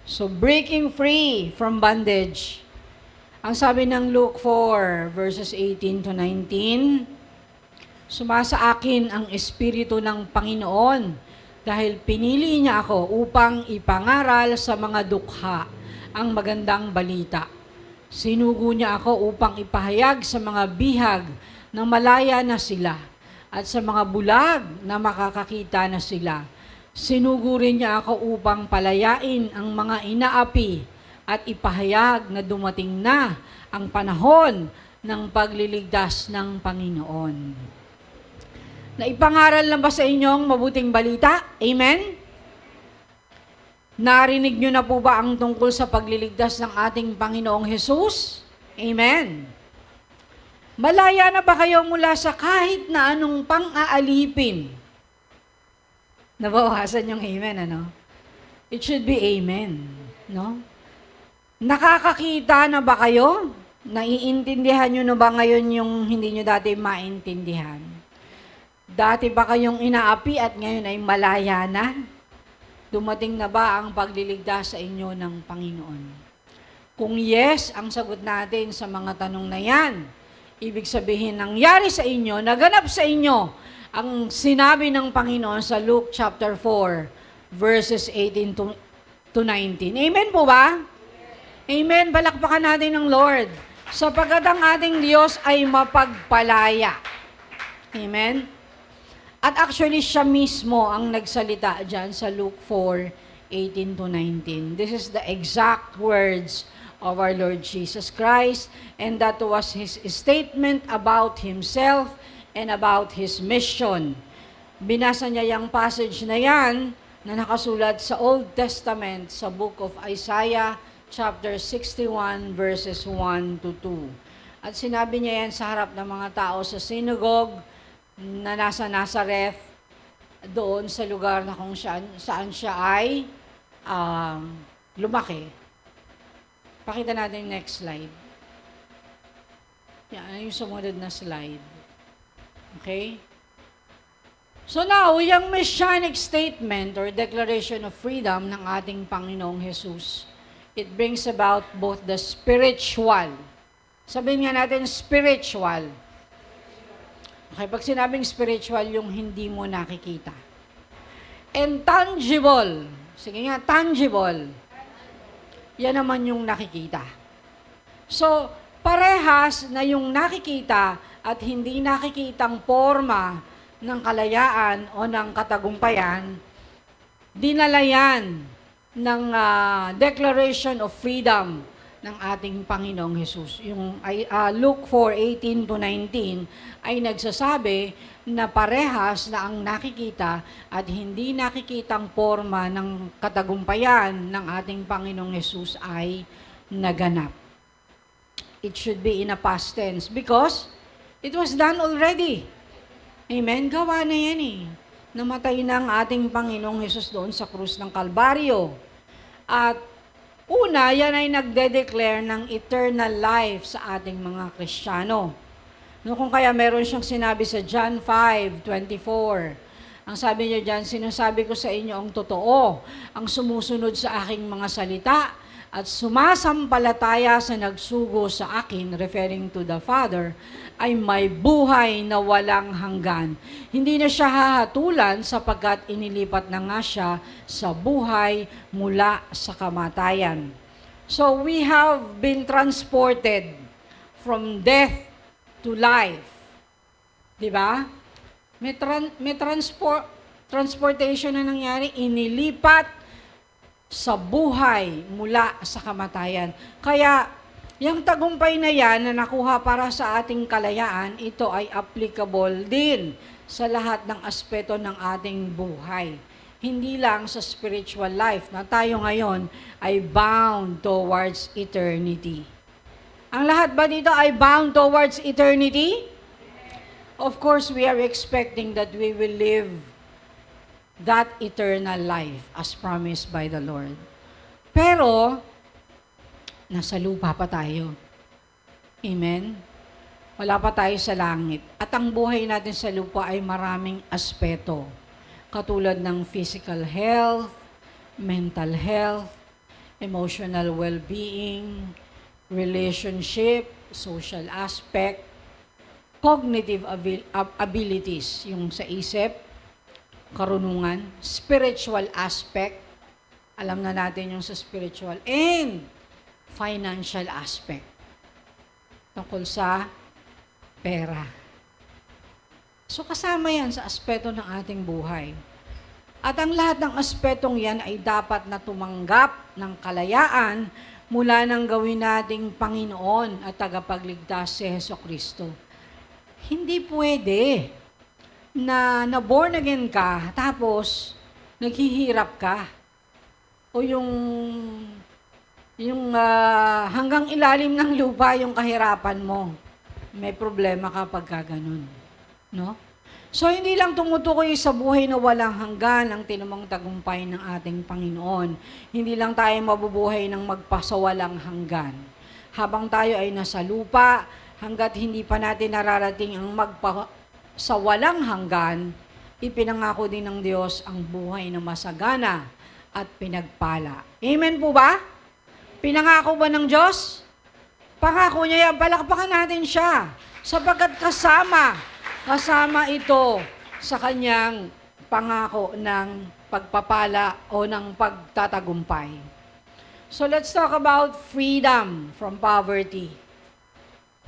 So, breaking free from bondage. Ang sabi ng Luke 4, verses 18 to 19, sumasa akin ang Espiritu ng Panginoon dahil pinili niya ako upang ipangaral sa mga dukha ang magandang balita. Sinugo niya ako upang ipahayag sa mga bihag na malaya na sila at sa mga bulag na makakakita na sila. Sinugo rin niya ako upang palayain ang mga inaapi at ipahayag na dumating na ang panahon ng pagliligtas ng Panginoon. Naipangaral na ba sa inyong mabuting balita? Amen? Narinig nyo na po ba ang tungkol sa pagliligtas ng ating Panginoong Hesus? Amen. Malaya na ba kayo mula sa kahit na anong pang-aalipin? Nabawasan yung amen, ano? It should be amen, no? Nakakakita na ba kayo? Naiintindihan nyo na ba ngayon yung hindi nyo dati maintindihan? Dati ba kayong inaapi at ngayon ay malaya na? Dumating na ba ang pagliligtas sa inyo ng Panginoon? Kung yes, ang sagot natin sa mga tanong na yan, ibig sabihin, nangyari sa inyo, naganap sa inyo, ang sinabi ng Panginoon sa Luke chapter 4, verses 18 to 19. Amen po ba? Amen. Palakpakan natin ng Lord. Sapagkat ang ating Diyos ay mapagpalaya. Amen. At actually, siya mismo ang nagsalita dyan sa Luke 4, 18 to 19. This is the exact words of our Lord Jesus Christ, and that was His statement about Himself and about His mission. Binasa niya yung passage na yan na nakasulat sa Old Testament sa book of Isaiah, chapter 61, verses 1 to 2. At sinabi niya yan sa harap ng mga tao sa synagogue na nasa Nazareth, doon sa lugar na kung saan siya ay lumaki. Pakita natin yung next slide. Yan, yung sumunod na slide. Okay? So now, yung messianic statement or declaration of freedom ng ating Panginoong Jesus, it brings about both the spiritual. Sabihin nga natin, spiritual. Okay, pag sinabing spiritual, yung hindi mo nakikita. And tangible. Sige nga, tangible. Yan naman yung nakikita. So, parehas na yung nakikita at hindi nakikitang forma ng kalayaan o ng katagumpayan, dinala yan ng Declaration of Freedom ng ating Panginoong Hesus. Yung Luke 4:18 to 19 ay nagsasabi na parehas na ang nakikita at hindi nakikitang forma ng katagumpayan ng ating Panginoong Hesus ay naganap. It should be in a past tense because it was done already. Amen? Gawa na yan eh. Namatay na ang ating Panginoong Hesus doon sa krus ng Kalbaryo. At una, yan ay nagde-declare ng eternal life sa ating mga Kristiyano. No, kung kaya meron siyang sinabi sa John 5:24. Ang sabi niya dyan, sinasabi ko sa inyo ang totoo, ang sumusunod sa aking mga salita at sumasampalataya sa nagsugo sa akin, referring to the Father, ay may buhay na walang hanggan. Hindi na siya hahatulan sapagkat inilipat na nga siya sa buhay mula sa kamatayan. So we have been transported from death to life. Di ba? May transportation na nangyari, inilipat sa buhay mula sa kamatayan. Kaya, yung tagumpay na yan na nakuha para sa ating kalayaan, ito ay applicable din sa lahat ng aspeto ng ating buhay. Hindi lang sa spiritual life na tayo ngayon ay bound towards eternity. Ang lahat ba dito ay bound towards eternity? Of course, we are expecting that we will live that eternal life as promised by the Lord. Pero, nasa lupa pa tayo. Amen? Wala pa tayo sa langit. At ang buhay natin sa lupa ay maraming aspeto. Katulad ng physical health, mental health, emotional well-being, relationship, social aspect, cognitive abilities, yung sa isip, karunungan, spiritual aspect, alam na natin yung sa spiritual, and financial aspect, tungkol sa pera. So kasama yan sa aspeto ng ating buhay. At ang lahat ng aspetong yan ay dapat na tumanggap ng kalayaan mula nang gawin nating Panginoon at tagapagligtas si Hesukristo. Hindi pwede na born again ka, tapos naghihirap ka. O yung hanggang ilalim ng lupa yung kahirapan mo. May problema kapag ganun. No? So, hindi lang tumutukoy sa buhay na walang hanggan ang tinumang tagumpay ng ating Panginoon. Hindi lang tayo mabubuhay ng magpasawalang hanggan. Habang tayo ay nasa lupa, hanggat hindi pa natin nararating ang magpasawalang hanggan, ipinangako din ng Diyos ang buhay na masagana at pinagpala. Amen po ba? Pinangako ba ng Diyos? Pangako niya yan, palakpakan natin siya. Sapagkat kasama ito sa kanyang pangako ng pagpapala o ng pagtatagumpay. So let's talk about freedom from poverty.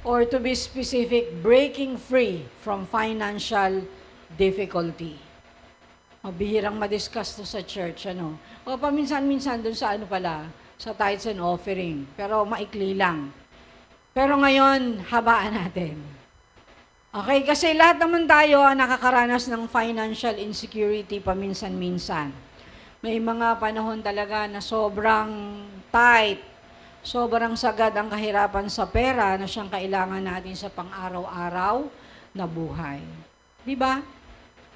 Or to be specific, breaking free from financial difficulty. Mabihirang madiscuss to sa church, ano? O paminsan-minsan dun sa sa tithes and offering. Pero maikli lang. Pero ngayon, habaan natin. Okay, kasi lahat naman tayo nakakaranas ng financial insecurity paminsan-minsan. May mga panahon talaga na sobrang tight, sobrang sagad ang kahirapan sa pera na siyang kailangan natin sa pang-araw-araw na buhay. Di ba?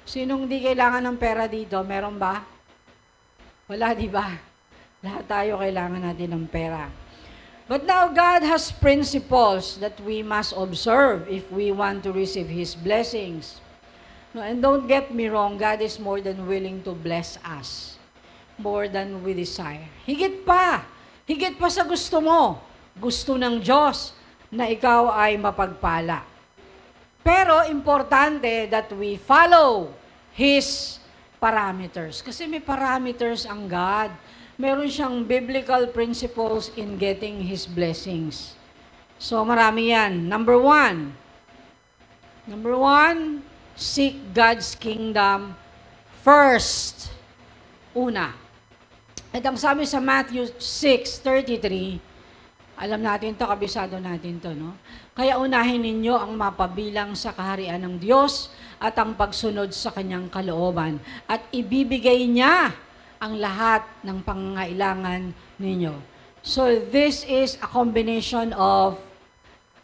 Sinong di kailangan ng pera dito? Meron ba? Wala, di ba? Lahat tayo kailangan natin ng pera. But now God has principles that we must observe if we want to receive His blessings. No, and don't get me wrong, God is more than willing to bless us. More than we desire. Higit pa sa gusto mo, gusto ng Diyos na ikaw ay mapagpala. Pero importante that we follow His parameters. Kasi may parameters ang God. Meron siyang biblical principles in getting His blessings. So, marami yan. Number one, seek God's kingdom first. Una. At ang sabi sa Matthew 6:33, alam natin to, kabisado natin to, no? Kaya unahin ninyo ang mapabilang sa kaharian ng Diyos at ang pagsunod sa kanyang kalooban. At ibibigay niya ang lahat ng pangangailangan ninyo. So this is a combination of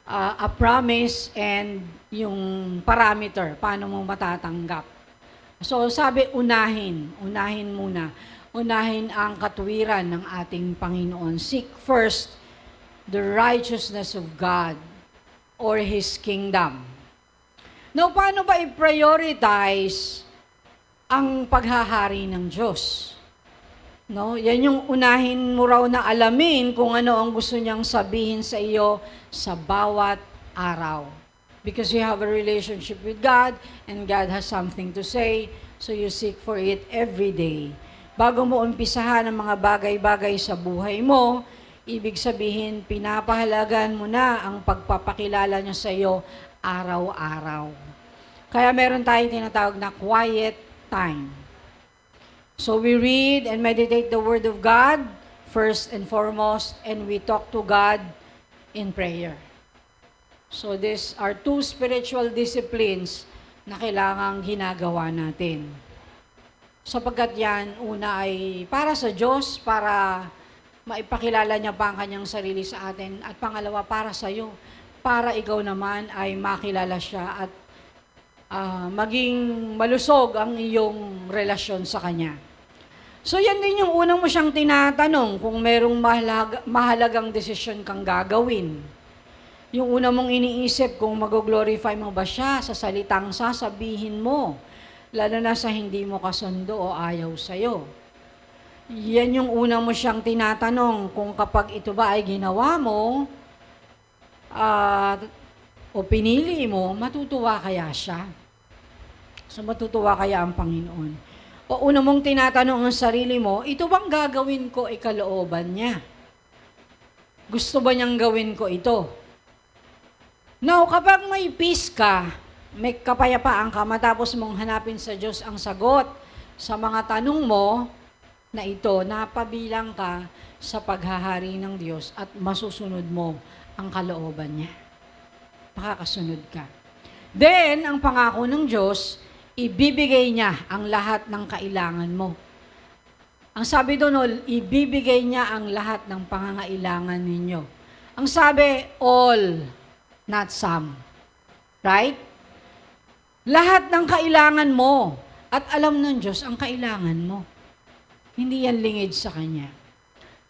a promise and yung parameter, paano mo matatanggap. So sabi, unahin muna. Unahin ang katuwiran ng ating Panginoon. Seek first the righteousness of God or His kingdom. Now, paano ba i-prioritize ang paghahari ng Diyos? No, yan yung unahin mo raw na alamin kung ano ang gusto niyang sabihin sa iyo sa bawat araw. Because you have a relationship with God and God has something to say, so you seek for it every day. Bago mo umpisahan ang mga bagay-bagay sa buhay mo, ibig sabihin, pinapahalagan mo na ang pagpapakilala niya sa iyo araw-araw. Kaya meron tayong tinatawag na quiet time. So we read and meditate the Word of God first and foremost, and we talk to God in prayer. So these are two spiritual disciplines na kailangang ginagawa natin. Sapagkat yan, una ay para sa Diyos, para maipakilala niya pa ang kanyang sarili sa atin, at pangalawa, para sa iyo, para ikaw naman ay makilala siya at maging malusog ang iyong relasyon sa Kanya. So yan din yung unang mo siyang tinatanong kung merong mahalagang desisyon kang gagawin. Yung una mong iniisip kung mag-glorify mo ba siya sa salitang sasabihin mo, lalo na sa hindi mo kasundo o ayaw sa'yo. Yan yung una mo siyang tinatanong kung kapag ito ba ay ginawa mo o pinili mo, matutuwa kaya siya. So matutuwa kaya ang Panginoon. O una mong tinatanong ang sarili mo, ito bang gagawin ko ikalooban niya? Gusto ba niyang gawin ko ito? Now, kapag may peace ka, may kapayapaan ka, matapos mong hanapin sa Diyos ang sagot sa mga tanong mo, na ito, napabilang ka sa paghahari ng Diyos at masusunod mo ang kalooban niya. Makakasunod ka. Then, ang pangako ng Diyos, ibibigay niya ang lahat ng kailangan mo. Ang sabi doon, ibibigay niya ang lahat ng pangangailangan ninyo. Ang sabi, all, not some. Right? Lahat ng kailangan mo at alam ng Diyos ang kailangan mo. Hindi yan lingid sa Kanya.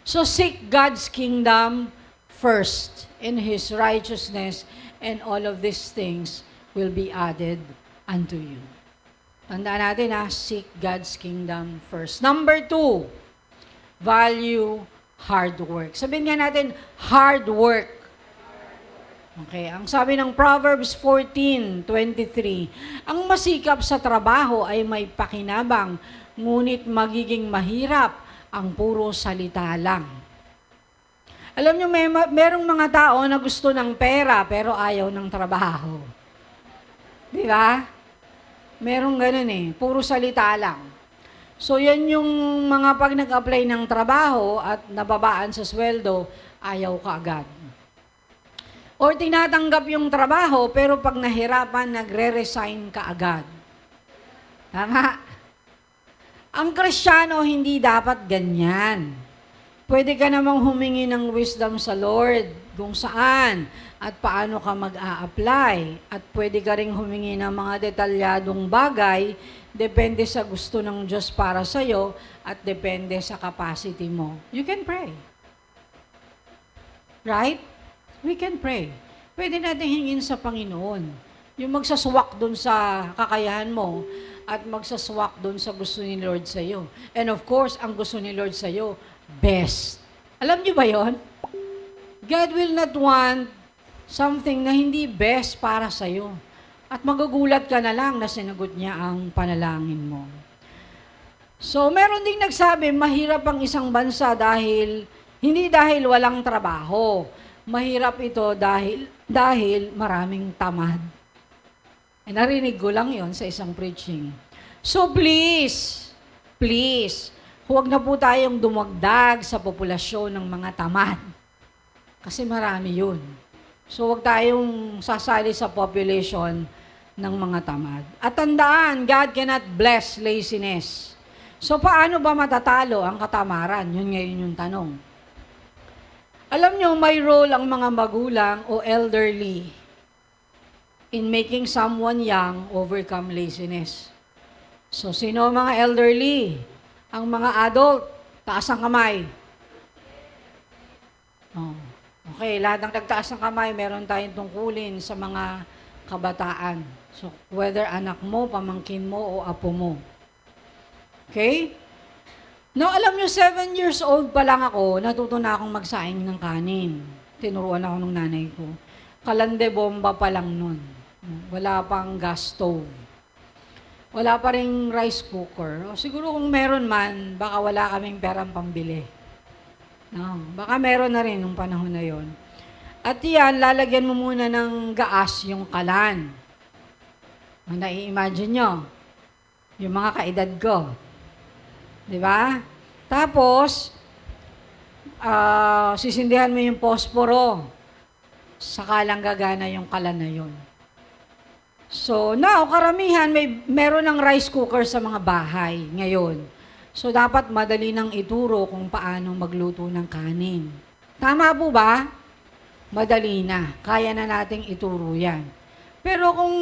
So seek God's kingdom first and His righteousness, and all of these things will be added unto you. Tandaan natin seek God's kingdom first. Number 2, value hard work. Sabihin nga natin, hard work. Okay, ang sabi ng Proverbs 14:23, ang masikap sa trabaho ay may pakinabang, ngunit magiging mahirap ang puro salita lang. Alam nyo, merong mga tao na gusto ng pera pero ayaw ng trabaho. Di ba? Merong ganun puro salita lang. So yan yung mga pag nag-apply ng trabaho at nababaan sa sweldo, ayaw ka agad. Or tinatanggap yung trabaho pero pag nahirapan, nagre-resign ka agad. Tama? Ang Kristiyano, hindi dapat ganyan. Pwede ka namang humingi ng wisdom sa Lord kung saan at paano ka mag-a-apply. At pwede ka ring humingi ng mga detalyadong bagay, depende sa gusto ng Diyos para sa'yo at depende sa capacity mo. You can pray. Right? We can pray. Pwede natin hingin sa Panginoon. Yung magsaswak dun sa kakayahan mo, at magsaswak doon sa gusto ni Lord sa iyo. And of course, ang gusto ni Lord sa iyo, best. Alam niyo ba yon? God will not want something na hindi best para sa iyo. At magugulat ka na lang na sinagot niya ang panalangin mo. So, meron ding nagsabi, mahirap ang isang bansa hindi dahil walang trabaho. Mahirap ito dahil maraming tamad. Narinig ko lang yon sa isang preaching. So please, huwag na po tayong dumagdag sa populasyon ng mga tamad. Kasi marami yun. So huwag tayong sasali sa population ng mga tamad. At tandaan, God cannot bless laziness. So paano ba matatalo ang katamaran? Yun ngayon yung tanong. Alam nyo, may role ang mga magulang o elderly in making someone young overcome laziness. So, sino ang mga elderly? Ang mga adult, taas ang kamay. Oh. Okay, lahat ng nagtaas ng kamay, meron tayong tungkulin sa mga kabataan. So, whether anak mo, pamangkin mo, o apo mo. Okay? Now, alam nyo, 7 years old pa lang ako, natuto na akong magsaing ng kanin. Tinuruan ako ng nanay ko. Kalande bomba pa lang nun. Wala pang gas stove. Wala pa ring rice cooker. O siguro kung meron man, baka wala kaming perang pambili. No, baka meron na rin nung panahon na yon. At yan, lalagyan mo muna ng gaas yung kalan. Nai-imagine nyo, yung mga kaedad ko. Di ba? Tapos, sisindihan mo yung posporo. Saka lang gagana yung kalan na yon. So, now, karamihan, meron ng rice cooker sa mga bahay ngayon. So, dapat madali nang ituro kung paano magluto ng kanin. Tama po ba? Madali na. Kaya na nating ituro yan. Pero kung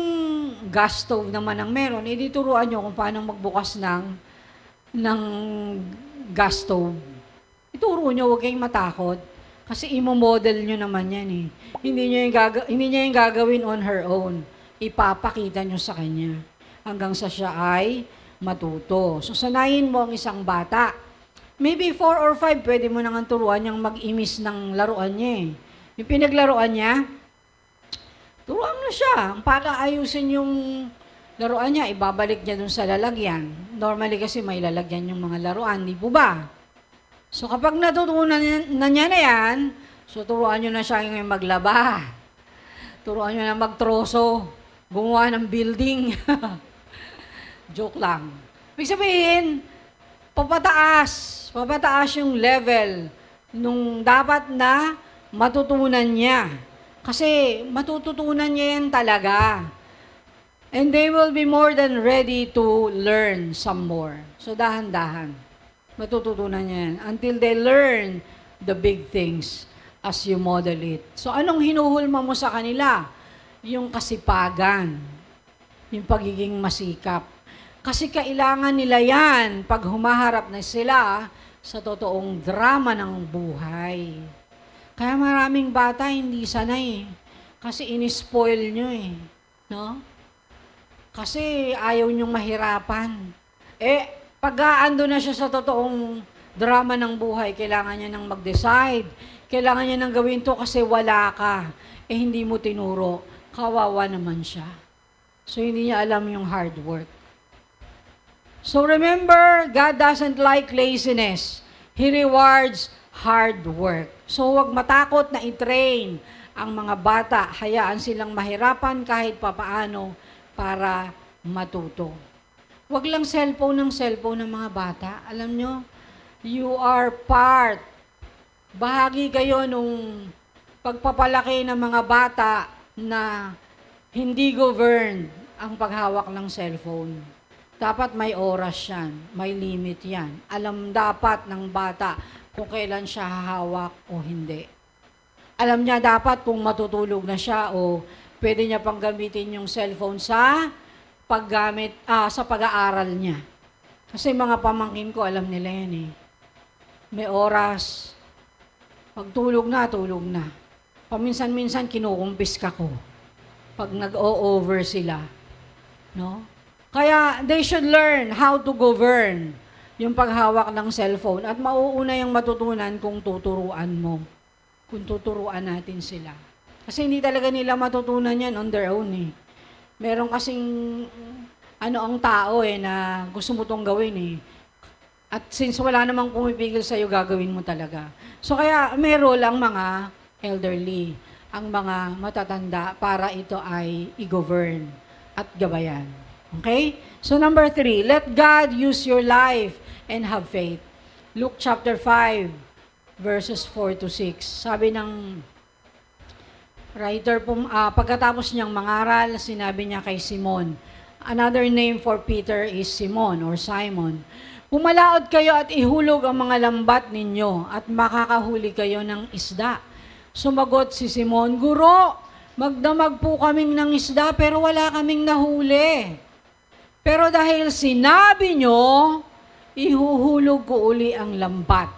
gas stove naman ang meron, turuan nyo kung paano magbukas ng gas stove. Ituro nyo, huwag kayong matakot. Kasi imo-model nyo naman yan eh. Hindi niya yung gagawin on her own. Ipapakita nyo sa kanya hanggang sa siya ay matuto. So, sanayin mo ang isang bata Maybe 4 or 5, pwede mo nang turuan niyang mag-imis ng laruan niya eh. Yung pinaglaruan niya, turuan mo siya. Para ayusin yung laruan niya, ibabalik niya dun sa lalagyan. Normally kasi may lalagyan yung mga laruan, di po ba? So kapag natutunan na niya na yan, so turuan niyo na siya yung maglaba. Turuan niyo na magtroso, gumawa ng building. Joke lang. Ibig sabihin, papataas yung level nung dapat na matutunan niya. Kasi matututunan niya yan talaga. And they will be more than ready to learn some more. So dahan-dahan, matututunan niya yan until they learn the big things as you model it. So anong hinuhulma mo sa kanila? Yung kasipagan, yung pagiging masikap. Kasi kailangan nila yan pag humaharap na sila sa totoong drama ng buhay. Kaya maraming bata hindi sanay kasi inispoil nyo eh. No? Kasi ayaw nyong mahirapan. Pag aando na siya sa totoong drama ng buhay, kailangan niya nang mag-decide. Kailangan niya nang gawin to kasi wala ka. Hindi mo tinuro. Kawawa naman siya. So hindi niya alam yung hard work. So remember, God doesn't like laziness. He rewards hard work. So huwag matakot na i-train ang mga bata. Hayaan silang mahirapan kahit papaano para matuto. Huwag lang cellphone ng mga bata. Alam nyo, you are part. Bahagi kayo nung pagpapalaki ng mga bata na hindi governed ang paghawak ng cellphone. Dapat may oras yan, may limit yan. Alam dapat ng bata kung kailan siya hahawak o hindi. Alam niya dapat kung matutulog na siya o pwede niya pang gamitin yung cellphone sa sa pag-aaral niya. Kasi mga pamangkin ko, alam nila yan eh. May oras. Pag tulog na. Paminsan-minsan kinukumpiska ko. Pag nag-o-over sila. No? Kaya they should learn how to govern yung paghawak ng cellphone at mauuna yung matutunan kung tuturuan mo. Kung tuturuan natin sila. Kasi hindi talaga nila matutunan yan on their own eh. Meron kasing ang tao na gusto mo tong gawin eh. At since wala namang pumipigil sa'yo, gagawin mo talaga. So kaya may role ang mga elderly, ang mga matatanda para ito ay i-govern at gabayan. Okay? So number 3, let God use your life and have faith. Luke chapter 5, verses 4 to 6. Sabi ng writer, pagkatapos niyang mangaral, sinabi niya kay Simon, another name for Peter is Simon or Simon. Pumalaot kayo at ihulog ang mga lambat ninyo at makakahuli kayo ng isda. Sumagot si Simon, Guro, magdamag po kaming ng isda pero wala kaming nahuli. Pero dahil sinabi nyo, ihuhulog ko uli ang lambat.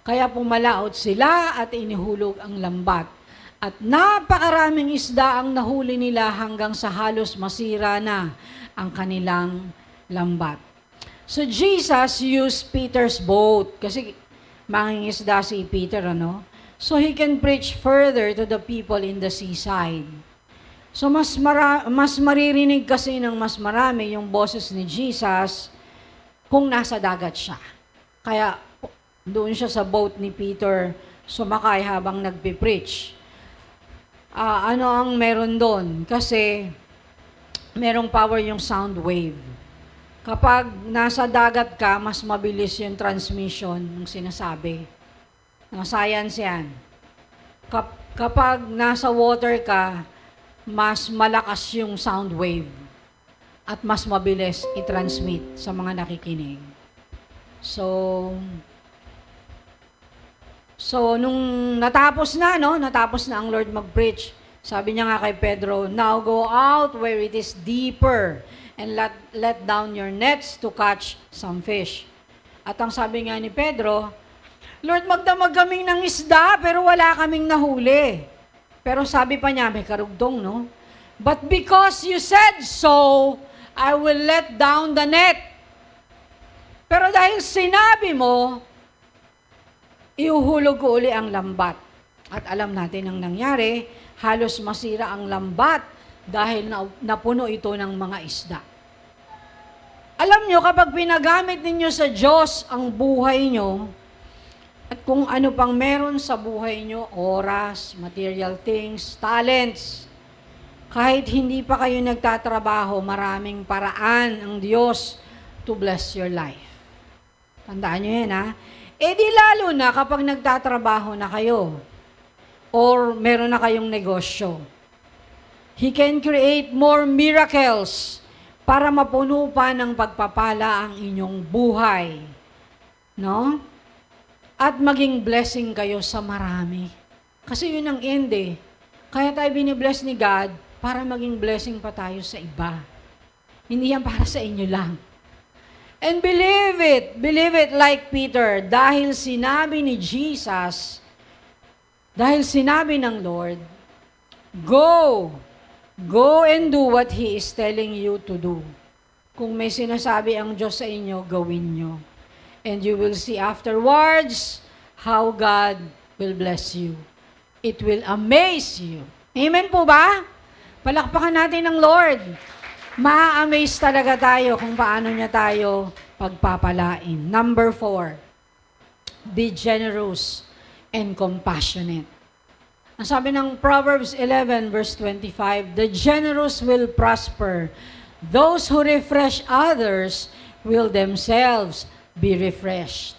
Kaya pumalaot sila at inihulog ang lambat. At napakaraming isda ang nahuli nila hanggang sa halos masira na ang kanilang lambat. So Jesus used Peter's boat kasi mangingisda si Peter, so he can preach further to the people in the seaside. So mas maririnig kasi ng mas marami yung boses ni Jesus kung nasa dagat siya. Kaya doon siya sa boat ni Peter sumakay habang nagpipreach. Ano ang meron doon? Kasi merong power yung sound wave. Kapag nasa dagat ka, mas mabilis yung transmission ng sinasabi. Science yan. Kapag nasa water ka, mas malakas yung sound wave at mas mabilis i-transmit sa mga nakikinig. So nung natapos na ang Lord mag-preach, sabi niya nga kay Pedro, now go out where it is deeper and let down your nets to catch some fish. At ang sabi nga ni Pedro, Lord, magdamag kaming ng isda pero wala kaming nahuli. Pero sabi pa niya, may karugtong, But because you said so, I will let down the net. Pero dahil sinabi mo, iuhulog ko uli ang lambat. At alam natin ang nangyari, halos masira ang lambat dahil napuno ito ng mga isda. Alam nyo, kapag pinagamit ninyo sa Diyos ang buhay nyo, at kung ano pang meron sa buhay nyo, oras, material things, talents, kahit hindi pa kayo nagtatrabaho, maraming paraan ang Diyos to bless your life. Tandaan nyo yan, ha? E di lalo na kapag nagtatrabaho na kayo or meron na kayong negosyo. He can create more miracles para mapuno pa ng pagpapala ang inyong buhay. No? At maging blessing kayo sa marami. Kasi yun ang end eh. Kaya tayo binibless ni God para maging blessing pa tayo sa iba. Hindi yan para sa inyo lang. And believe it like Peter, dahil sinabi ni Jesus, dahil sinabi ng Lord, go and do what He is telling you to do. Kung may sinasabi ang Diyos sa inyo, gawin nyo. And you will see afterwards how God will bless you. It will amaze you. Amen po ba? Palakpakan natin ng Lord. Ma-amaze talaga tayo kung paano niya tayo pagpapalain. Number 4, be generous and compassionate. Ang sabi ng Proverbs 11 verse 25, the generous will prosper. Those who refresh others will themselves be refreshed.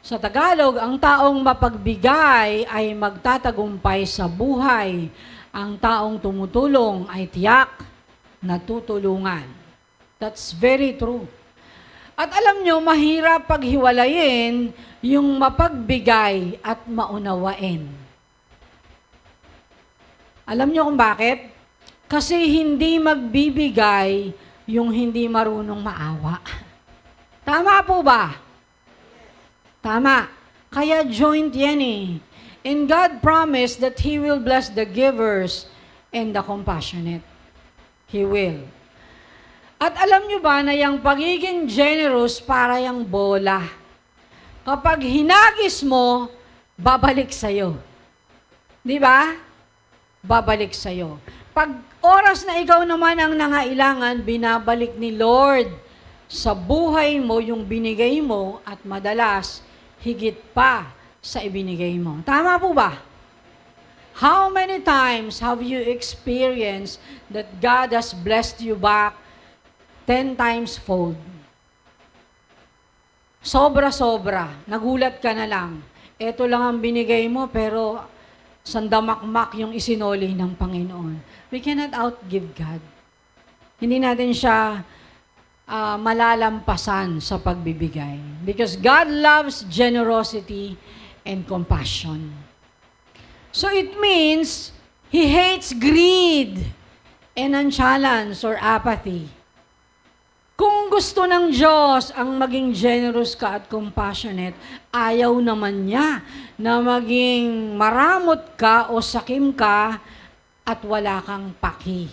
Sa Tagalog, ang taong mapagbigay ay magtatagumpay sa buhay. Ang taong tumutulong ay tiyak natutulungan. That's very true. At alam nyo, mahirap paghiwalayin yung mapagbigay at maunawain. Alam nyo kung bakit? Kasi hindi magbibigay yung hindi marunong maawa. Tama po ba? Tama. Kaya joint yan eh. And God promised that He will bless the givers and the compassionate. He will. At alam nyo ba na yung pagiging generous para yung bola? Kapag hinagis mo, babalik sa'yo. Di ba? Babalik sa'yo. Pag oras na ikaw naman ang nangailangan, binabalik ni Lord sa buhay mo yung binigay mo at madalas higit pa sa ibinigay mo. Tama po ba? How many times have you experienced that God has blessed you back 10 times fold? Sobra-sobra. Nagulat ka na lang. Ito lang ang binigay mo, pero sandamakmak yung isinoli ng Panginoon. We cannot outgive God. Hindi natin siya malalampasan sa pagbibigay. Because God loves generosity and compassion. So it means, He hates greed and nonchalance or apathy. Kung gusto ng Diyos ang maging generous ka at compassionate, ayaw naman niya na maging maramot ka o sakim ka at wala kang paki.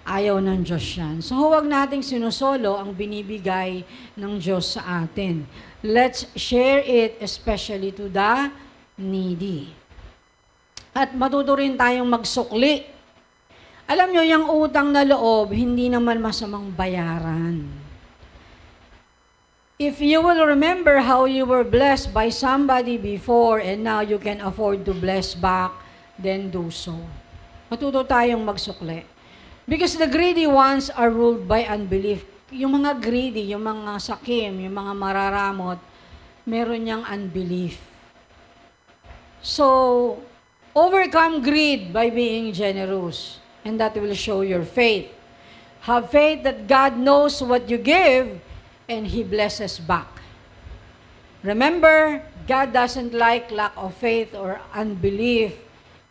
Ayaw ng Diyos yan. So huwag nating sinusolo ang binibigay ng Diyos sa atin. Let's share it especially to the needy. At matuto rin tayong magsukli. Alam nyo, yung utang na loob, hindi naman masamang bayaran. If you will remember how you were blessed by somebody before and now you can afford to bless back, then do so. Matuto tayong magsukli. Because the greedy ones are ruled by unbelief. Yung mga greedy, yung mga sakim, yung mga mararamot, meron niyang unbelief. So, overcome greed by being generous, and that will show your faith. Have faith that God knows what you give, and He blesses back. Remember, God doesn't like lack of faith or unbelief.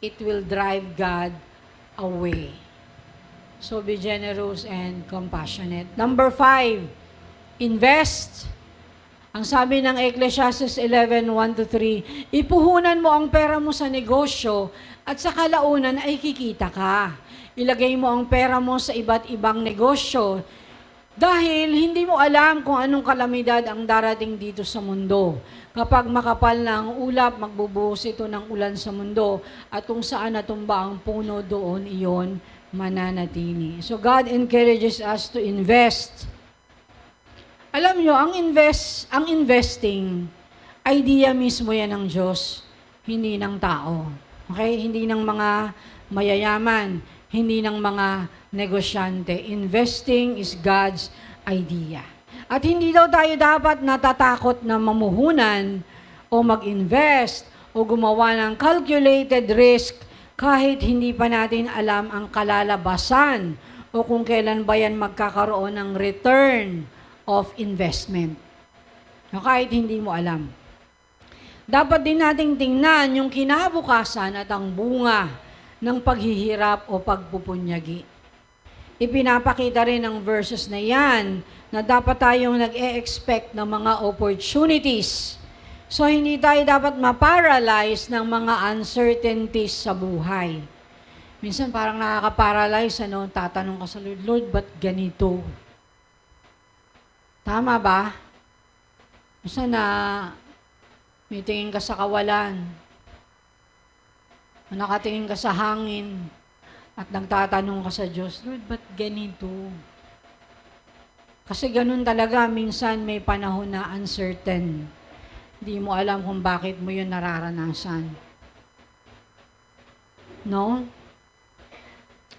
It will drive God away. So be generous and compassionate. Number 5, invest. Ang sabi ng Ecclesiastes 11:1-3, ipuhunan mo ang pera mo sa negosyo at sa kalaunan ay kikita ka. Ilagay mo ang pera mo sa iba't ibang negosyo. Dahil hindi mo alam kung anong kalamidad ang darating dito sa mundo. Kapag makapal na ang ulap, magbubuhos ito ng ulan sa mundo. At kung saan natumba ang puno, doon iyon mananatili. So God encourages us to invest. Alam nyo, ang investing, idea mismo yan ng Diyos, hindi ng tao. Okay? Hindi ng mga mayayaman, hindi ng mga negosyante. Investing is God's idea. At hindi daw tayo dapat natatakot na mamuhunan o mag-invest o gumawa ng calculated risk kahit hindi pa natin alam ang kalalabasan o kung kailan ba yan magkakaroon ng return of investment. No, kahit hindi mo alam. Dapat din nating tingnan yung kinabukasan at ang bunga ng paghihirap o pagpupunyagi. Ipinapakita rin ng verses na yan na dapat tayong nag-e-expect ng mga opportunities. So, hindi tayo dapat ma-paralyze ng mga uncertainties sa buhay. Minsan parang nakaka-paralyze, tatanong ka sa Lord, Lord, ba't ganito? Tama ba? Minsan may tingin ka sa kawalan, nakatingin ka sa hangin, at nagtatanong ka sa Diyos, Lord, ba't ganito? Kasi ganun talaga, minsan may panahon na uncertain. Hindi mo alam kung bakit mo yun nararanasan. No?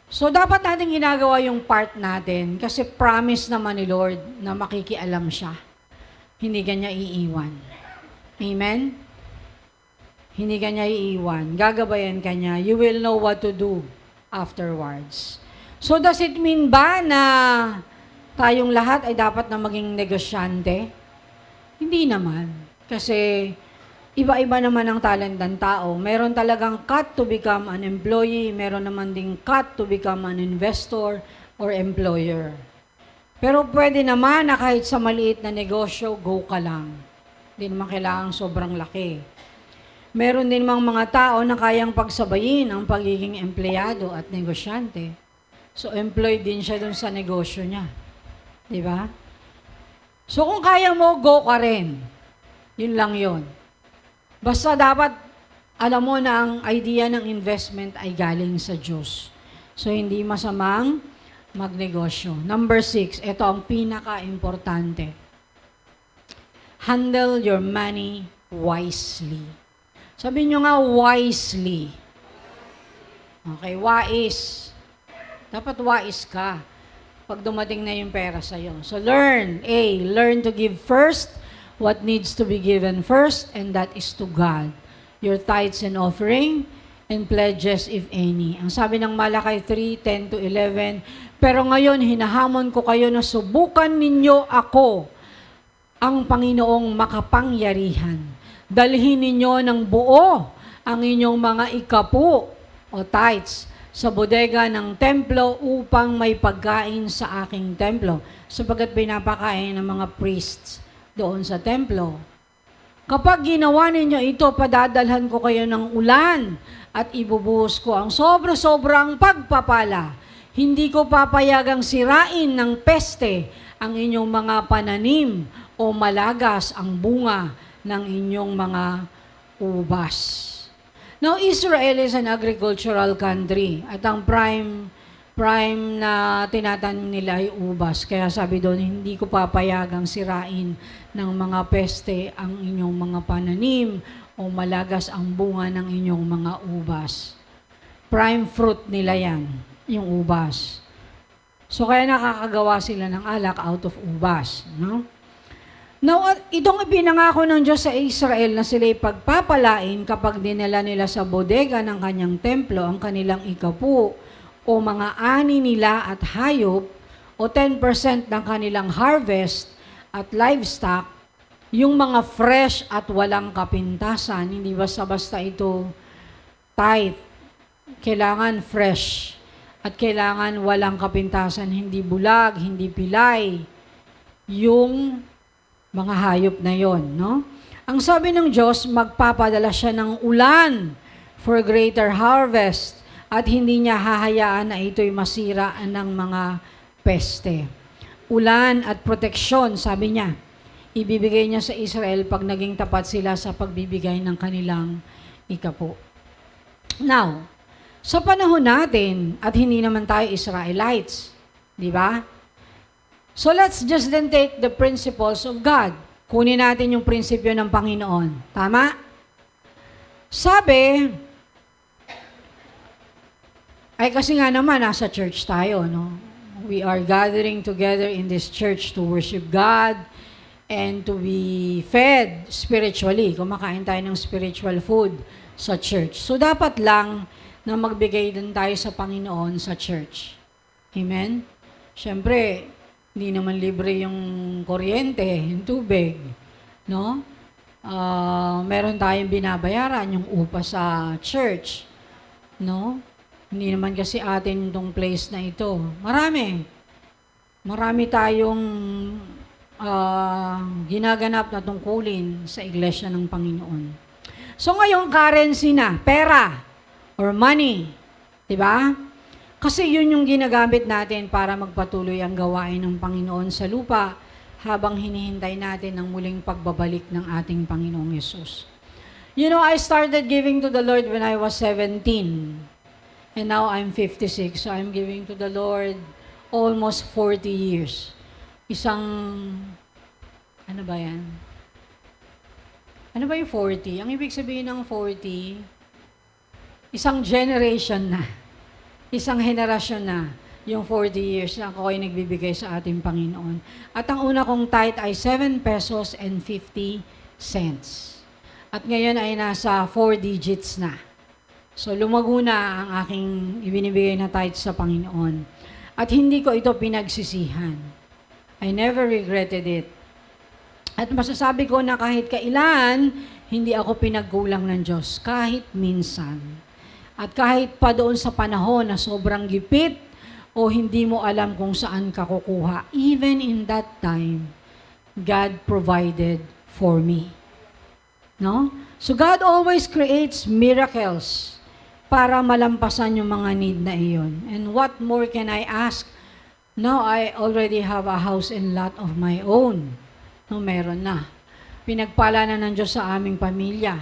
So, dapat natin ginagawa yung part natin kasi promise naman ni Lord na makikialam siya. Hindi kanya iiwan. Amen? Hindi kanya iiwan. Gagabayan kanya. You will know what to do afterwards. So, does it mean ba na tayong lahat ay dapat na maging negosyante? Hindi naman. Kasi iba-iba naman ang talent ng tao. Meron talagang cut to become an employee, meron naman ding cut to become an investor or employer. Pero pwede naman na kahit sa maliit na negosyo, go ka lang. Hindi naman kailangan sobrang laki. Meron din mga tao na kayang pagsabayin ang pagiging empleyado at negosyante. So, employed din siya dun sa negosyo niya. Di ba? So, kung kaya mo, go ka rin. Yun lang yun. Basta dapat alam mo na ang idea ng investment ay galing sa Diyos. So, hindi masamang magnegosyo. Number 6, ito ang pinaka-importante. Handle your money wisely. Sabi nyo nga, wisely. Okay, wise. Dapat wise ka pag dumating na yung pera sa'yo. So, learn. Learn to give first what needs to be given first, and that is to God. Your tithes and offering, and pledges if any. Ang sabi ng Malakay 3:10-11, pero ngayon hinahamon ko kayo na subukan ninyo ako, ang Panginoong makapangyarihan. Dalhin ninyo ng buo ang inyong mga ikapu o tithes sa bodega ng templo upang may pagkain sa aking templo, sapagkat pinapakain ng mga priests doon sa templo. Kapag ginawa ninyo ito, padadalhan ko kayo ng ulan at ibubuhos ko ang sobra-sobrang pagpapala. Hindi ko papayagang sirain ng peste ang inyong mga pananim o malagas ang bunga ng inyong mga ubas. Now, Israel is an agricultural country at ang prime na tinatanim nila ay ubas. Kaya sabi doon, hindi ko papayagang sirain ng mga peste ang inyong mga pananim o malagas ang bunga ng inyong mga ubas. Prime fruit nila yan, yung ubas. So kaya nakakagawa sila ng alak out of ubas. No? Now, itong ipinangako ng Diyos sa Israel na sila'y pagpapalain kapag dinala nila sa bodega ng kanyang templo ang kanilang ikapu o mga ani nila at hayop o 10% ng kanilang harvest at livestock, yung mga fresh at walang kapintasan, hindi basta-basta ito tithe. Kailangan fresh at kailangan walang kapintasan, hindi bulag, hindi pilay, yung mga hayop na yon, no? Ang sabi ng Diyos, magpapadala siya ng ulan for greater harvest at hindi niya hahayaan na ito'y masira ng mga peste. ulan at proteksyon, sabi niya. Ibibigay niya sa Israel pag naging tapat sila sa pagbibigay ng kanilang ikapo. Now, sa panahon natin, at hindi naman tayo Israelites, di ba? So let's just then take the principles of God. Kunin natin yung prinsipyo ng Panginoon. Tama? Sabi, ay kasi nga naman, nasa church tayo, no? We are gathering together in this church to worship God and to be fed spiritually. Kumakain tayo ng spiritual food sa church. So, dapat lang na magbigay din tayo sa Panginoon sa church. Amen? Siyempre, hindi naman libre yung kuryente, yung tubig. No? Meron tayong binabayaran, yung upa sa church. No? Hindi naman kasi atin itong place na ito. Marami tayong ginaganap na tungkulin sa iglesia ng Panginoon. So ngayon, currency na, pera or money. Diba? Kasi yun yung ginagamit natin para magpatuloy ang gawain ng Panginoon sa lupa habang hinihintay natin ang muling pagbabalik ng ating Panginoong Yesus. You know, I started giving to the Lord when I was 17. And now I'm 56, so I'm giving to the Lord almost 40 years. Ano ba yan? Ano ba yung 40? Ang ibig sabihin ng 40, isang generation na. Isang henerasyon na. Yung 40 years na ako ay nagbibigay sa ating Panginoon. At ang una kong tithe ay 7 pesos and 50 cents. At ngayon ay nasa 4 digits na. So, lumago na ang aking ibinibigay na tithe sa Panginoon. At hindi ko ito pinagsisihan. I never regretted it. At masasabi ko na kahit kailan, hindi ako pinagkulang ng Diyos. Kahit minsan. At kahit pa doon sa panahon na sobrang gipit o hindi mo alam kung saan ka kukuha, even in that time, God provided for me. No? So, God always creates miracles para malampasan yung mga need na iyon. And what more can I ask? Now, I already have a house and lot of my own. No, meron na. Pinagpala na ng Diyos sa aming pamilya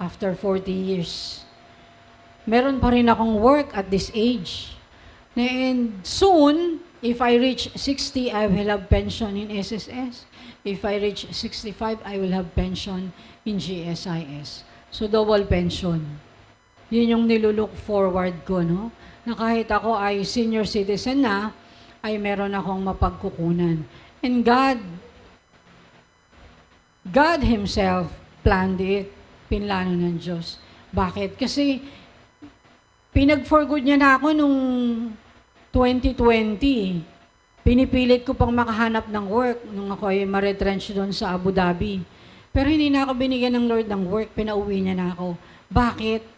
after 40 years. Meron pa rin akong work at this age. And soon, if I reach 60, I will have pension in SSS. If I reach 65, I will have pension in GSIS. So, double pension. Yun yung nilulook forward ko, no? Na kahit ako ay senior citizen na, ay meron akong mapagkukunan. And God Himself planned it. Pinlano ng Diyos. Bakit? Kasi pinag-for-good niya na ako nung 2020. Pinipilit ko pang makahanap ng work nung ako ay ma-retrench doon sa Abu Dhabi. Pero hindi na ako binigyan ng Lord ng work. Pinauwi niya na ako. Bakit?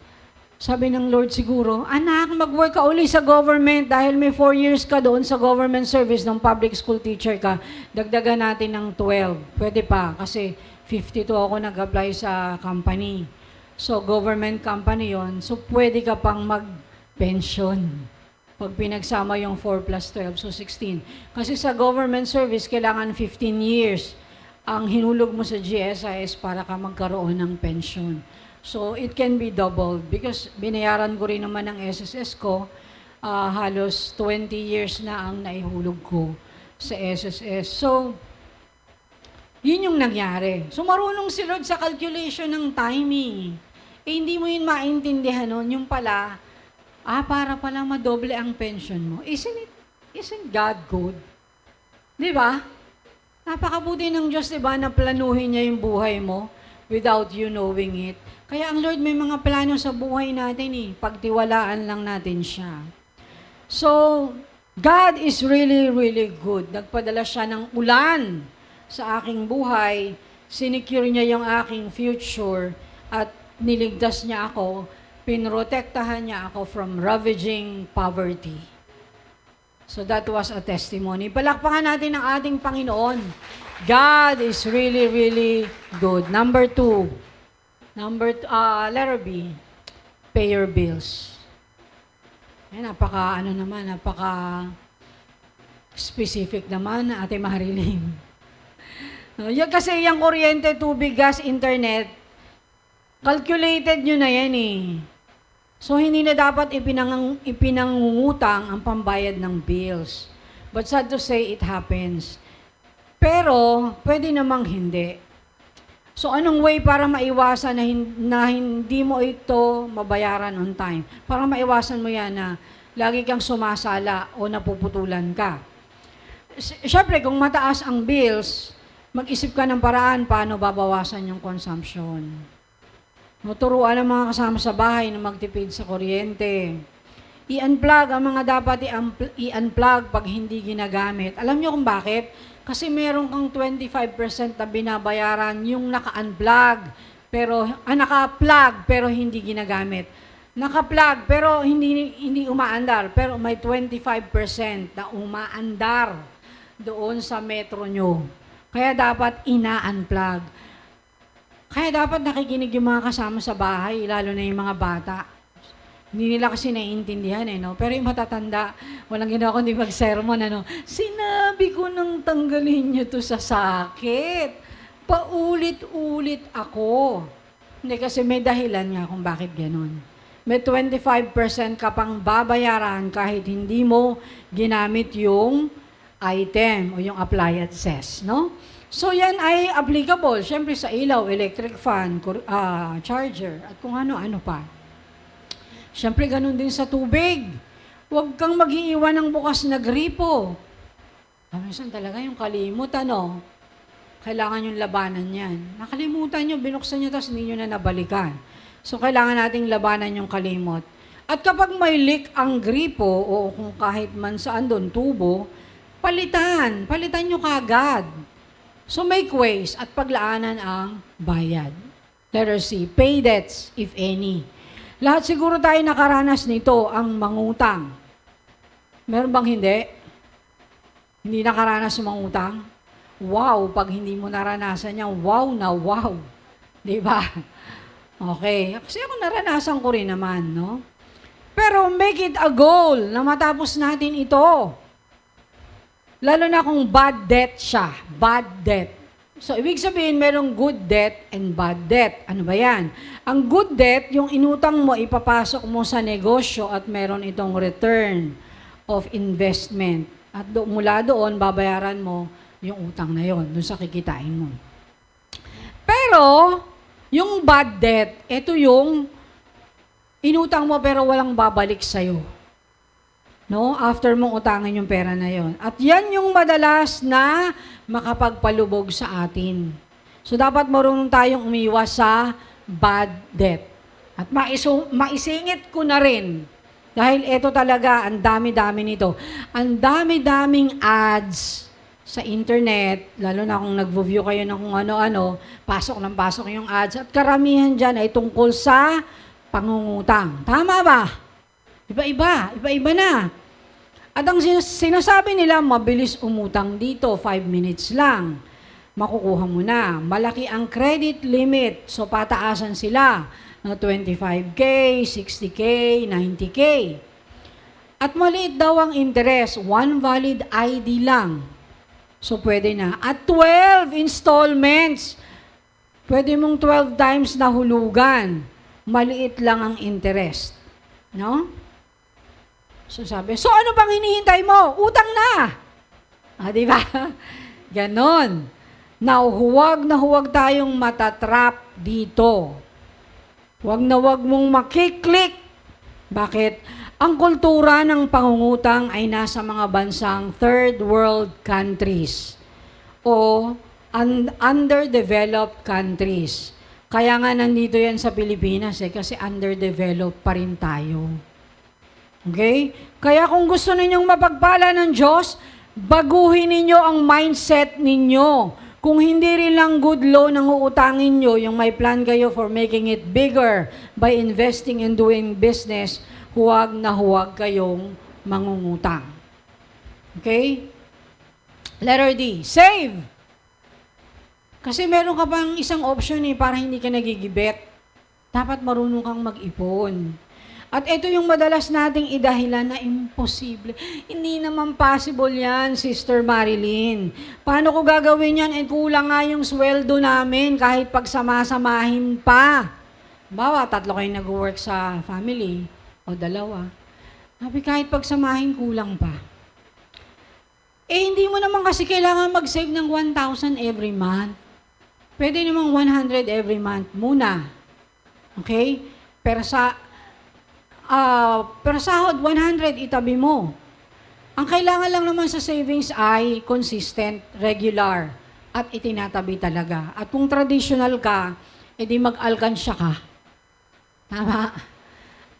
Sabi ng Lord siguro, anak, mag-work ka uli sa government dahil may 4 years ka doon sa government service ng public school teacher ka. Dagdagan natin ng 12. Pwede pa kasi 52 ako nag-apply sa company. So, government company yon. So, pwede ka pang mag-pension. Pag pinagsama yung 4 plus 12, so 16. Kasi sa government service, kailangan 15 years ang hinulog mo sa GSIS para ka magkaroon ng pension. So, it can be doubled because binayaran ko rin naman ng SSS ko, halos 20 years na ang naihulog ko sa SSS. So, yun yung nangyari. So, marunong si Lord sa calculation ng timing. Hindi mo yun maintindihan nun. Yung pala, para pala madoble ang pension mo. Isn't God good? Di ba? Napakabuti ng Diyos, di ba, na planuhin niya yung buhay mo without you knowing it. Kaya ang Lord may mga plano sa buhay natin pagtiwalaan lang natin siya. So, God is really, really good. Nagpadala siya ng ulan sa aking buhay, sinecure niya yung aking future, at niligtas niya ako, pinrotektahan niya ako from ravaging poverty. So that was a testimony. Palakpakan natin ang ating Panginoon. God is really, really good. Number 2. Letter B, pay your bills. Napaka Specific naman, Ate Marilyn. No, yan kasi yung kuryente, tubig, gas, internet, calculated nyo na yan eh. So, hindi na dapat ipinangungutang ang pambayad ng bills. But sad to say, it happens. Pero, pwede namang hindi. So, anong way para maiwasan na hindi mo ito mabayaran on time? Para maiwasan mo yan na lagi kang sumasala o napuputulan ka. Siyempre, kung mataas ang bills, mag-isip ka ng paraan paano babawasan yung consumption. Turuan ang mga kasama sa bahay na magtipid sa kuryente. I-unplug ang mga dapat i-unplug pag hindi ginagamit. Alam niyo kung bakit? Kasi meron kang 25% na binabayaran yung naka-unplug, naka-plug pero hindi ginagamit. Naka-plug pero hindi umaandar, pero may 25% na umaandar doon sa metro nyo. Kaya dapat ina-unplug. Kaya dapat nakikinig yung mga kasama sa bahay, lalo na yung mga bata. Hindi nila kasi naiintindihan no? Pero yung matatanda, walang ginawa kundi mag-sermon, sinabi ko nang tanggalin nyo to sa sakit. Paulit-ulit ako. Hindi kasi may dahilan nga kung bakit ganun. May 25% ka pang babayaran kahit hindi mo ginamit yung item o yung appliances, no? So yan ay applicable, syempre sa ilaw, electric fan, charger, at kung ano-ano pa. Syempre, ganun din sa tubig. Huwag kang mag-iiwan ng bukas na gripo. Minsan talaga yung kalimut, kailangan yung labanan yan. Nakalimutan nyo, binuksan nyo, tapos hindi nyo na nabalikan. So, kailangan nating labanan yung kalimot. At kapag may leak ang gripo, o kung kahit man saan doon, tubo, palitan nyo kagad. So, make ways at paglaanan ang bayad. Letter C, pay debts, if any. Lahat siguro tayo nakaranas nito, ang mangutang. Meron bang hindi? Hindi nakaranas mangutang? Wow, pag hindi mo naranasan yan, wow na wow. Di ba? Okay. Kasi ako naranasan ko rin naman, no? Pero make it a goal na matapos natin ito. Lalo na kung bad debt siya. Bad debt. So, ibig sabihin, merong good debt and bad debt. Ano ba yan? Ang good debt, yung inutang mo, ipapasok mo sa negosyo at meron itong return of investment. At mula doon, babayaran mo yung utang na yon, doon sa kikitain mo. Pero, yung bad debt, ito yung inutang mo pero walang babalik sa'yo. No? After mong utangin yung pera na yon. At yan yung madalas na makapagpalubog sa atin. So, dapat marunong tayong umiwas sa bad debt. At maisingit ko na rin, dahil ito talaga, ang dami-dami nito. Ang dami-daming ads sa internet, lalo na kung nag-view kayo ng kung ano-ano, pasok ng pasok yung ads. At karamihan dyan ay tungkol sa pangungutang. Tama ba? Iba-iba na. At ang sinasabi nila, mabilis umutang dito, 5 minutes lang. Makukuha mo na. Malaki ang credit limit, so pataasan sila ng 25K, 60K, 90K. At maliit daw ang interest, one valid ID lang. So pwede na. At 12 installments. Pwede mong 12 times na hulugan. Maliit lang ang interest. No? So sabi, so ano bang hinihintay mo? Utang na! Di ba? Ganon. Now, huwag na huwag tayong matatrap dito. Huwag na huwag mong makiklik. Bakit? Ang kultura ng pangungutang ay nasa mga bansang third world countries o underdeveloped countries. Kaya nga nandito yan sa Pilipinas kasi underdeveloped pa rin tayo. Okay? Kaya kung gusto ninyong mapagpala ng Diyos, baguhin ninyo ang mindset ninyo. Kung hindi rin lang good loan ang uutangin nyo, yung may plan kayo for making it bigger by investing and doing business, huwag na huwag kayong mangungutang. Okay? Letter D, save! Kasi meron ka bang isang option para hindi ka nagigibet. Dapat marunong kang mag-ipon. At ito yung madalas nating idahilan na imposible. Hindi naman possible yan, Sister Marilyn. Paano ko gagawin yan? Kulang nga yung sweldo namin kahit pagsamasamahin pa. Bawa, 3 kayo nag-work sa family o 2. Sabi, kahit pagsamahin, kulang pa. Hindi mo naman kasi kailangan mag-save ng 1,000 every month. Pwede namang 100 every month muna. Okay? Pero sahod, 100, itabi mo. Ang kailangan lang naman sa savings ay consistent, regular, at itinatabi talaga. At kung traditional ka, edi mag-alkansya ka. Tama?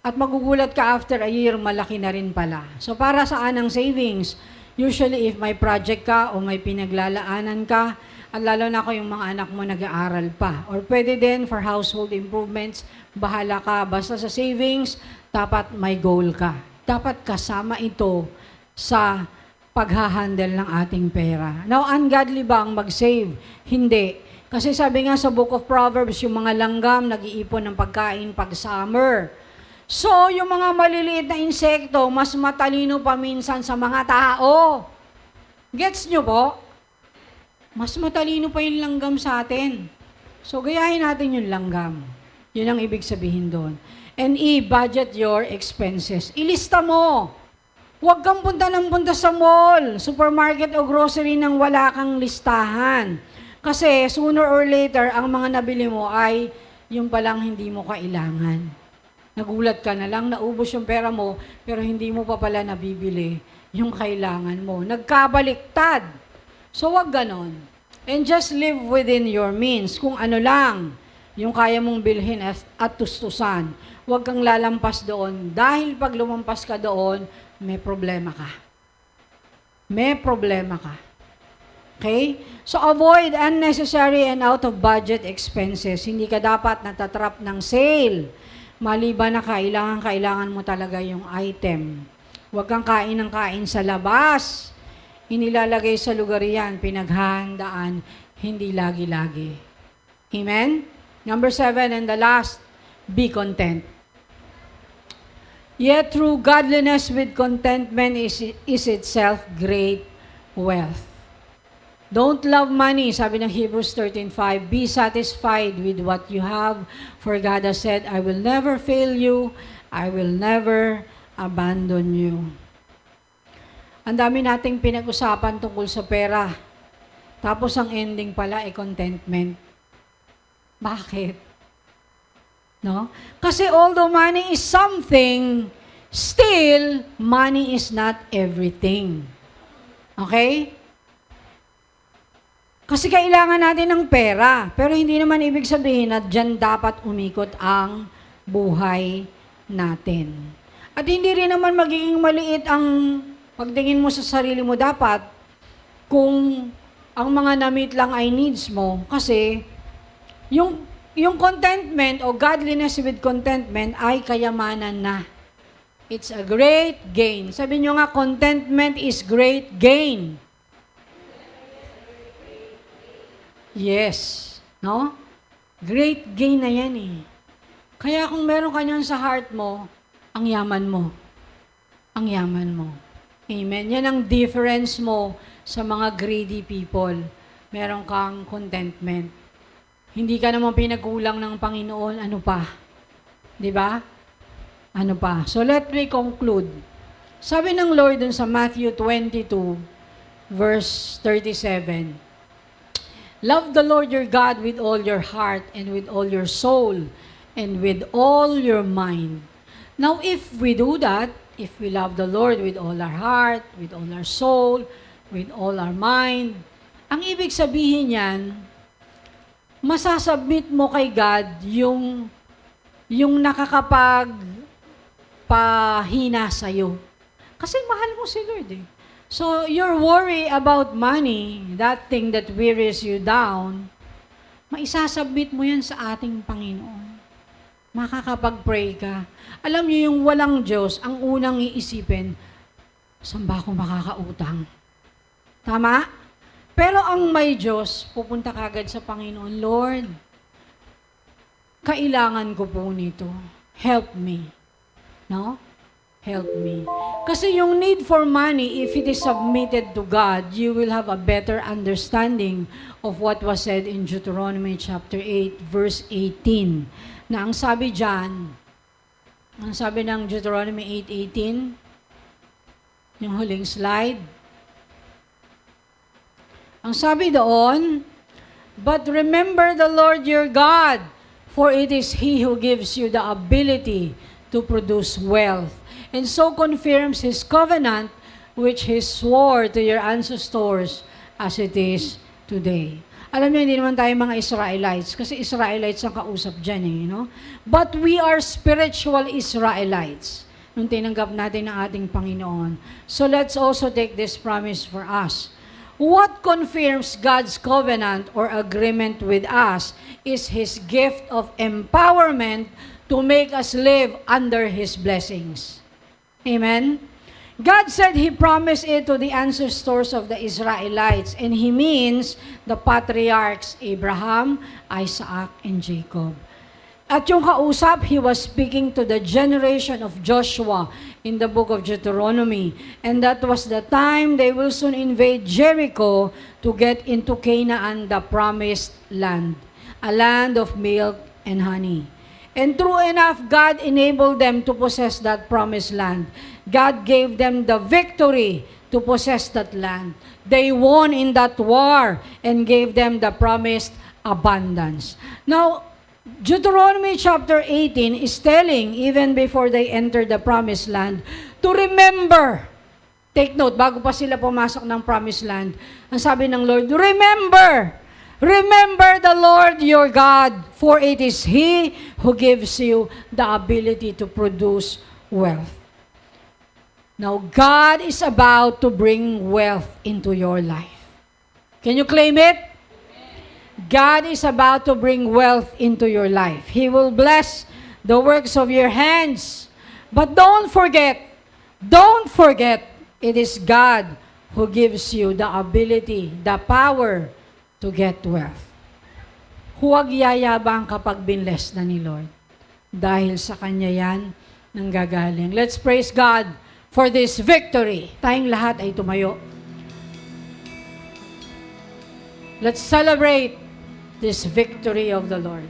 At magugulat ka after a year, malaki na rin pala. So para saan ang savings? Usually if may project ka o may pinaglalaanan ka, at lalo na kung yung mga anak mo nag-aaral pa. Or pwede din for household improvements, bahala ka. Basta sa savings, dapat may goal ka. Dapat kasama ito sa paghahandle ng ating pera. Now, ungodly ba ang mag-save? Hindi. Kasi sabi nga sa Book of Proverbs, yung mga langgam nag-iipon ng pagkain pag summer. So, yung mga maliliit na insekto, mas matalino pa minsan sa mga tao. Gets nyo po? Mas matalino pa yung langgam sa atin. So, gayahin natin yung langgam. Yun ang ibig sabihin doon. And budget your expenses. Ilista mo. Huwag kang punta ng punta sa mall, supermarket o grocery nang wala kang listahan. Kasi sooner or later, ang mga nabili mo ay yung palang hindi mo kailangan. Nagulat ka na lang, naubos yung pera mo, pero hindi mo pa pala nabibili yung kailangan mo. Nagkabaliktad. So, wag ganon. And just live within your means. Kung ano lang, yung kaya mong bilhin at tustusan. Huwag kang lalampas doon. Dahil pag lumampas ka doon, may problema ka. May problema ka. Okay? So, avoid unnecessary and out-of-budget expenses. Hindi ka dapat natatrap ng sale. Maliban na kailangan mo talaga yung item. Huwag kang kain ng kain sa labas. Inilalagay sa lugar yan, pinaghahandaan, hindi lagi-lagi. Amen? Number 7 and the last, be content. Yet through godliness with contentment is itself great wealth. Don't love money, sabi ng Hebrews 13:5. Be satisfied with what you have, for God has said, I will never fail you, I will never abandon you. Ang dami nating pinag-usapan tungkol sa pera. Tapos ang ending pala ay contentment. Bakit? No? Kasi although money is something, still, money is not everything. Okay? Kasi kailangan natin ng pera. Pero hindi naman ibig sabihin na dyan dapat umikot ang buhay natin. At hindi rin naman magiging maliit ang pagtingin mo sa sarili mo dapat kung ang mga na-meet lang ay needs mo. Kasi yung contentment o godliness with contentment ay kayamanan na. It's a great gain. Sabi nyo nga, contentment is great gain. Yes. No? Great gain na yan eh. Kaya kung meron ka niyan sa heart mo, ang yaman mo. Ang yaman mo. Amen. Yan ang difference mo sa mga greedy people. Meron kang contentment. Hindi ka naman pinagkulang ng Panginoon, ano pa? Di ba? Ano pa? So let me conclude. Sabi ng Lord dun sa Matthew 22, verse 37, love the Lord your God with all your heart and with all your soul and with all your mind. Now, if we do that, if we love the Lord with all our heart, with all our soul, with all our mind, ang ibig sabihin yan, masasubmit mo kay God yung nakakapagpahina sa'yo. Kasi mahal mo si Lord eh. So, your worry about money, that thing that wearies you down, maisasubmit mo yan sa ating Panginoon. Makakapag-pray ka. Alam niyo yung walang Diyos, ang unang iisipin, saan ba ako makakautang? Tama? Pero ang may Diyos, pupunta kagad sa Panginoon, Lord, kailangan ko po nito. Help me. No? Help me. Kasi yung need for money, if it is submitted to God, you will have a better understanding of what was said in Deuteronomy chapter 8, verse 18. Na ang sabi dyan, ang sabi ng Deuteronomy 8:18, yung huling slide, ang sabi doon, but remember the Lord your God, for it is He who gives you the ability to produce wealth, and so confirms His covenant, which He swore to your ancestors as it is today. Alam niyo, hindi naman tayo mga Israelites, kasi Israelites ang kausap dyan no? But we are spiritual Israelites, nung tinanggap natin ng ating Panginoon. So let's also take this promise for us. What confirms God's covenant or agreement with us is His gift of empowerment to make us live under His blessings. Amen? God said He promised it to the ancestors of the Israelites, and He means the patriarchs Abraham, Isaac, and Jacob. At yung kausap, He was speaking to the generation of Joshua in the book of Deuteronomy, and that was the time they will soon invade Jericho to get into Canaan, the promised land, a land of milk and honey. And true enough, God enabled them to possess that promised land. God gave them the victory to possess that land. They won in that war and gave them the promised abundance. Now, Deuteronomy chapter 18 is telling, even before they enter the promised land, to remember. Take note, bago pa sila pumasok ng promised land, ang sabi ng Lord, remember the Lord your God, for it is He who gives you the ability to produce wealth. Now, God is about to bring wealth into your life. Can you claim it? God is about to bring wealth into your life. He will bless the works of your hands. But don't forget, it is God who gives you the ability, the power to get wealth. Huwag yayabang kapag binless na ni Lord. Dahil sa Kanya yan nanggagaling. Let's praise God for this victory. Tayong lahat ay tumayo. Let's celebrate this victory of the Lord.